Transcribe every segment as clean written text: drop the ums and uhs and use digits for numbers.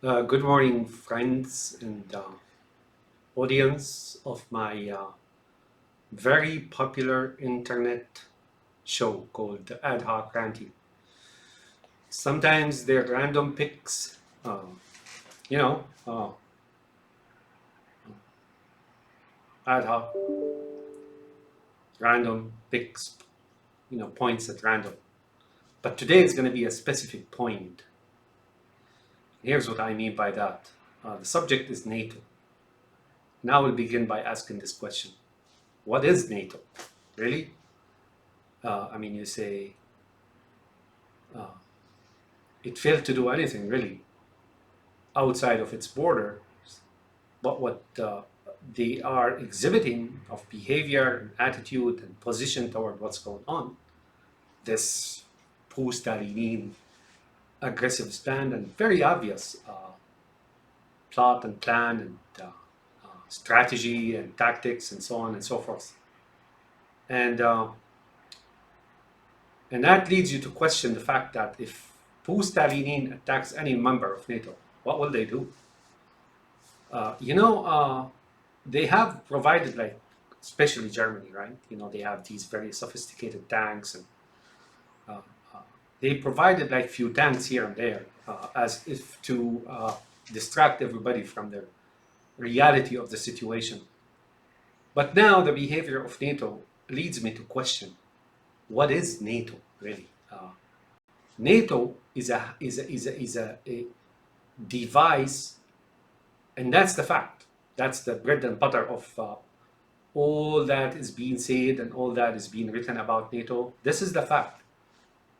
Good morning, friends and audience of my very popular internet show called Ad Hoc Ranting. Sometimes they're random picks, you know, ad hoc, random picks, points at random. But today is going to be a specific point. Here's what I mean by that. The subject is NATO. Now we'll begin by asking this question. What is NATO? Really? You say uh, it failed to do anything really outside of its border, but what they are exhibiting of behavior and attitude and position toward what's going on, this Pustalenin aggressive stand and very obvious plot and plan and strategy and tactics and so on and so forth. And and that leads you to question the fact that if Pustalenin attacks any member of NATO, what will they do? Uh, you know, uh, they have provided, like, especially Germany, right? They have these very sophisticated tanks, and uh, uh, they provided like few tanks here and there, as if to distract everybody from the reality of the situation. But now the behavior of NATO leads me to question: what is NATO really? NATO is a device, and that's the fact. That's the bread and butter of all that is being said and all that is being written about NATO. This is the fact.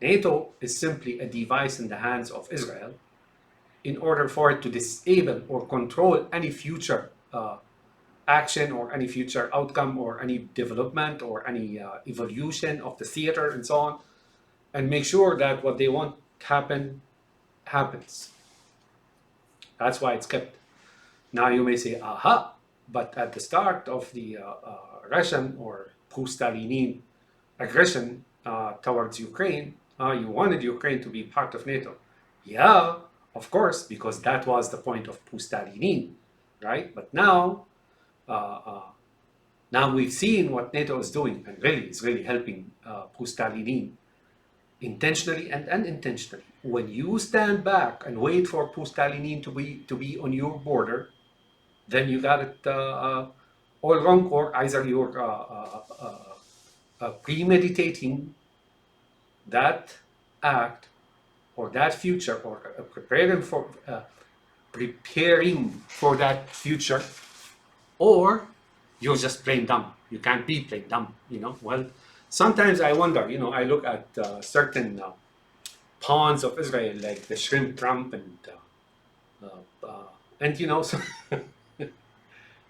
NATO is simply a device in the hands of Israel in order for it to disable or control any future action or any future outcome or any development or any evolution of the theater and so on, and make sure that what they want happen happens. That's why it's kept. Now you may say, aha, but at the start of the Russian or Pustalenin aggression towards Ukraine, you wanted Ukraine to be part of NATO. Yeah, of course, because that was the point of Pustalenin, right? But uh, uh, now we've seen what NATO is doing, and really is really helping Pustalenin intentionally and unintentionally. When you stand back and wait for Pustalenin to be on your border, then you got it all wrong, or either you're premeditating that act or that future, or preparing for that future, or you're just plain dumb. You can't be plain dumb. Well, sometimes I wonder. I look at certain pawns of Israel, like the shrimp Trump and so,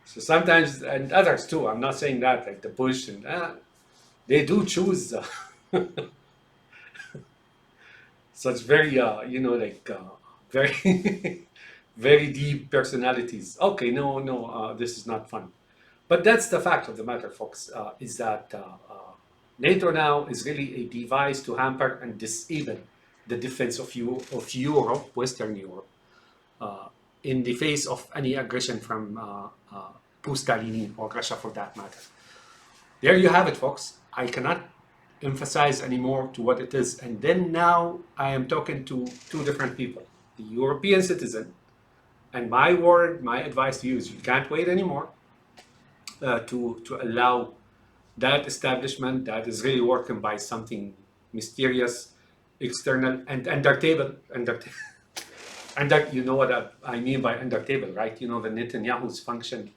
so sometimes, and others too. I'm not saying that, like the Bush, and they do choose such very very very deep personalities. Okay, no, this is not fun. But that's the fact of the matter, folks. Is that NATO now is really a device to hamper and disable the defense of Europe, Western Europe, uh, in the face of any aggression from Pustalini or Russia, for that matter. There you have it, folks. I cannot emphasize anymore to what it is. And then now I am talking to two different people: the European citizen, and my word, my advice to you is you can't wait anymore to allow that establishment that is really working by something mysterious, external, and under table. You know what I mean by under table, right? The NittenYakhoo's function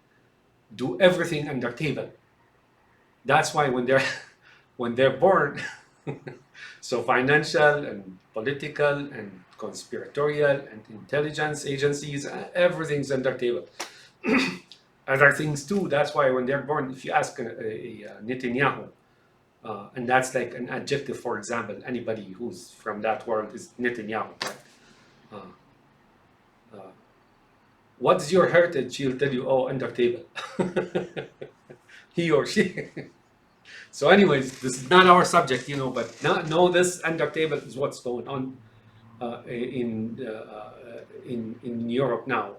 do everything under table. That's why when they're born, so financial and political and conspiratorial and intelligence agencies, everything's under table. Other things too. That's why when they're born, if you ask a Netanyahu, and that's like an adjective, for example, anybody who's from that world is Netanyahu, right? Uh, uh, what's your heritage? He'll tell you, oh, under table. He or she. So, anyways, this is not our subject, but know this: under table is what's going on in in Europe now.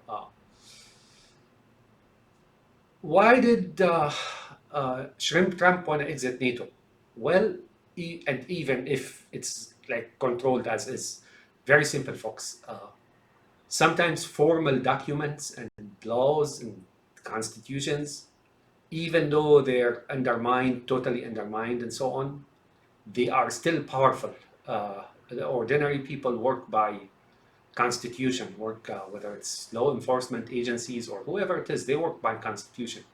Why did Shrimp Trump want to exit NATO? Well, and even if it's like controlled as is, very simple, folks. Sometimes formal documents and laws and constitutions, even though they're undermined, totally undermined, and so on, they are still powerful. The ordinary people work by constitution, work whether it's law enforcement agencies or whoever it is, they work by constitution.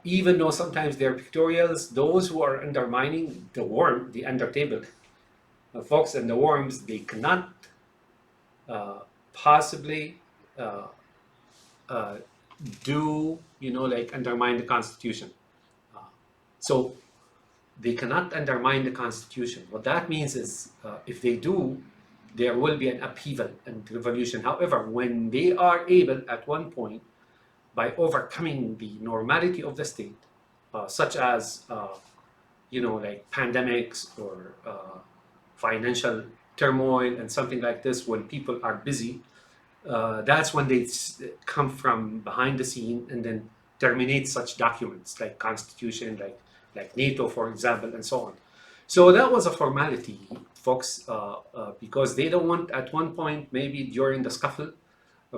Even though sometimes they're pictorials, those who are undermining the worm, the under table, folks and the worms, they cannot possibly do, like undermine the Constitution. So they cannot undermine the Constitution. What that means is if they do, there will be an upheaval and revolution. However, when they are able at one point, by overcoming the normality of the state, such as, like pandemics or financial turmoil and something like this, when people are busy, that's when they come from behind the scene and then terminate such documents like constitution, like NATO, for example, and so on. So that was a formality, folks, because they don't want at one point, maybe during the scuffle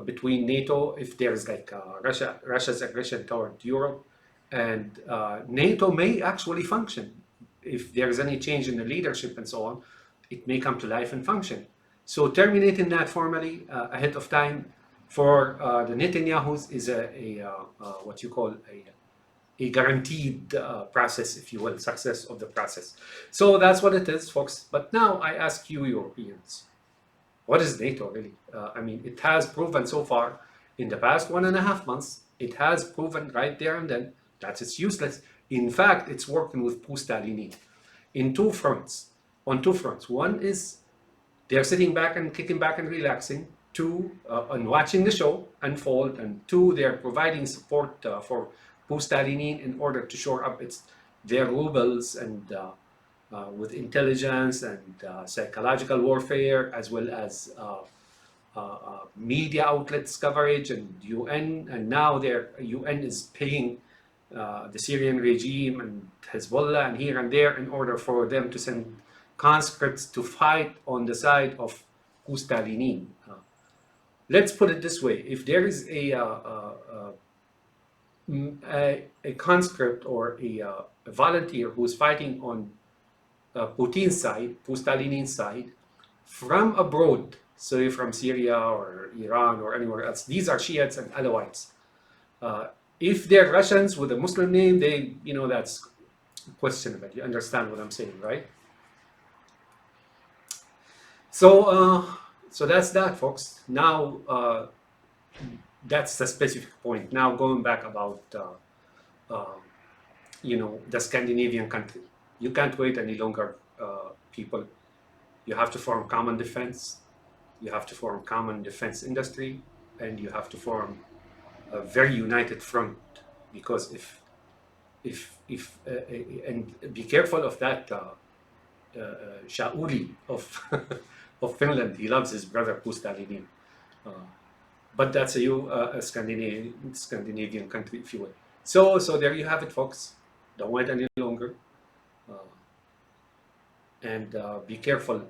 between NATO, if there's like Russia's aggression toward Europe, and NATO may actually function. If there's any change in the leadership and so on, it may come to life and function. So terminating that formally ahead of time for the NittenYahoos is what you call a guaranteed process, if you will, success of the process. So that's what it is, folks. But now I ask you, Europeans, what is NATO really? I mean, it has proven so far in the past 1.5 months, it has proven right there and then that it's useless. In fact, it's working with Pustalenin in two fronts, on two fronts. One is they're sitting back and kicking back and relaxing. Two, and watching the show unfold. And two, they're providing support for Pustalenin in order to shore up their rubles and with intelligence and psychological warfare, as well as media outlets coverage and UN. And now their UN is paying the Syrian regime and Hezbollah and here and there in order for them to send conscripts to fight on the side of Pustalenin. Let's put it this way: if there is a conscript or a volunteer who's fighting on Putin's side, Pustalenin's side, from abroad, say from Syria or Iran or anywhere else, these are Shiites and Alawites. If they're Russians with a Muslim name, that's questionable. You understand what I'm saying, right? So that's that, folks. Now, that's the specific point. Now, going back about, the Scandinavian country. You can't wait any longer, people. You have to form common defense. You have to form common defense industry, and you have to form a very united front. Because if and be careful of that Shauli of of Finland. He loves his brother Pustalenin. But that's a Scandinavian country, if you will. So there you have it, folks. Don't wait any longer. And be careful.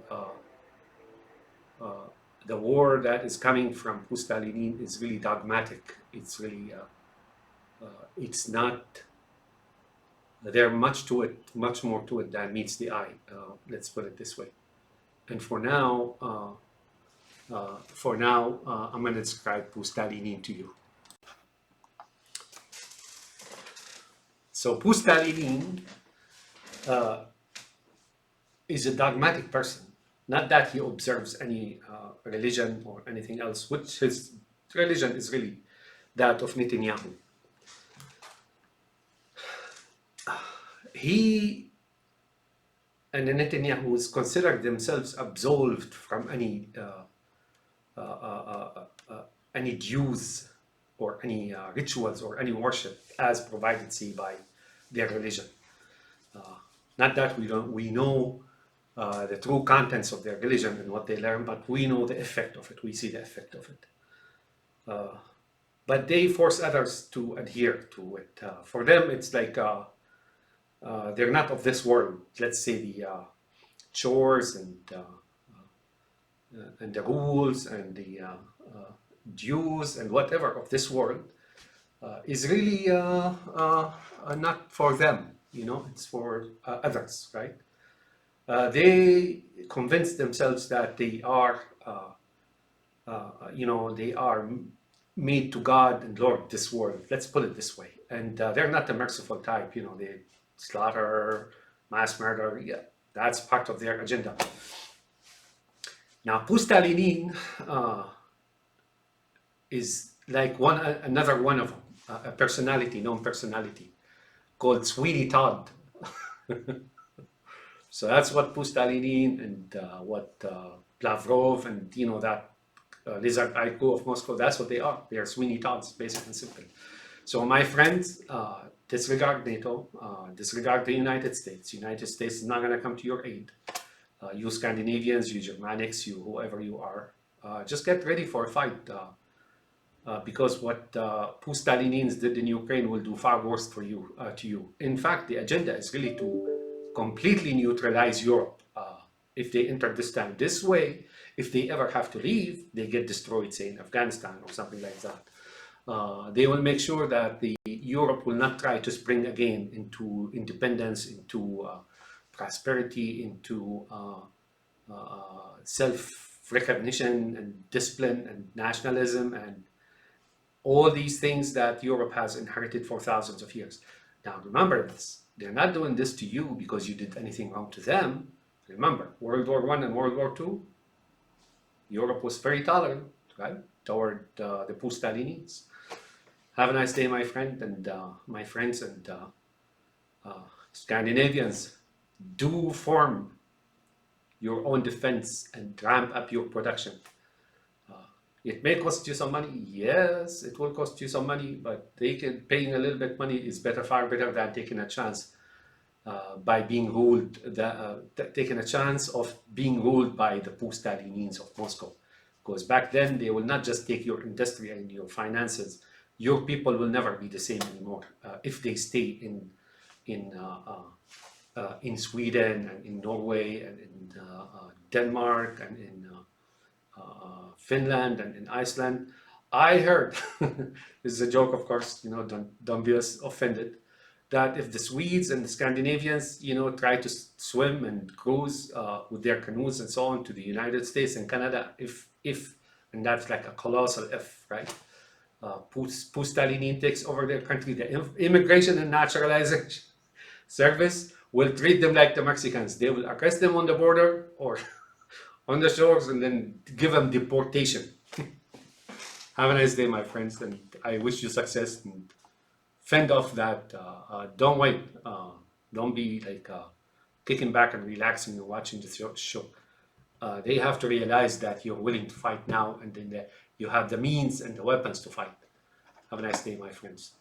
The war that is coming from Pustalenin is really dogmatic. It's really, it's not, there's much to it, much more to it than meets the eye. Let's put it this way. And for now, I'm going to describe Pustalenin to you. So Pustalenin is a dogmatic person. Not that he observes any religion or anything else, which his religion is really that of NittenYakhoo. He and the NittenYahoos consider themselves absolved from any dues or any rituals or any worship as provided, say, by their religion. Not that we know the true contents of their religion and what they learn, but we know the effect of it. We see the effect of it. But they force others to adhere to it. For them, it's like they're not of this world. Let's say the chores and the rules and the dues and whatever of this world is really not for them. You know, it's for others, right? They convince themselves that they are, they are made to God and Lord this world. Let's put it this way. And they're not the merciful type. You know, they slaughter, mass murder. Yeah, that's part of their agenda. Now, Pustalenin is like another one of them, a personality, known personality, called Sweeney Todd. So that's what Pustalenin and what Lavrov and that lizard IQ of Moscow, that's what they are. They are Sweeney Todds, basic and simple. So my friends, disregard NATO, disregard the United States. United States is not going to come to your aid. You Scandinavians, you Germanics, you whoever you are, just get ready for a fight. Because what Pustalinins did in Ukraine will do far worse for you, to you. In fact, the agenda is really to completely neutralize Europe. If they enter this time this way, if they ever have to leave, they get destroyed, say in Afghanistan or something like that. They will make sure that Europe will not try to spring again into independence, into prosperity, into self-recognition and discipline and nationalism and all these things that Europe has inherited for thousands of years. Now remember this, they're not doing this to you because you did anything wrong to them. Remember, World War I and World War II, Europe was very tolerant, right, toward the Pustalinins. Have a nice day, my friend, and my friends, and Scandinavians, do form your own defense and ramp up your production. It may cost you some money. Yes, it will cost you some money, but paying a little bit money is far better than taking a chance by being ruled, taking a chance of being ruled by the Pustalinins of Moscow. Because back then, they will not just take your industry and your finances. Your people will never be the same anymore if they stay in Sweden and in Norway and in Denmark and in Finland and in Iceland. I heard, this is a joke, of course, don't be offended, that if the Swedes and the Scandinavians, try to swim and cruise with their canoes and so on to the United States and Canada, and that's like a colossal if, right? Pustalinin takes over their country, the Immigration and Naturalization Service will treat them like the Mexicans. They will arrest them on the border or on the shores and then give them deportation. Have a nice day, my friends, and I wish you success and fend off that. Don't wait. Don't be like kicking back and relaxing and watching the show. They have to realize that you're willing to fight now and then you have the means and the weapons to fight. Have a nice day, my friends.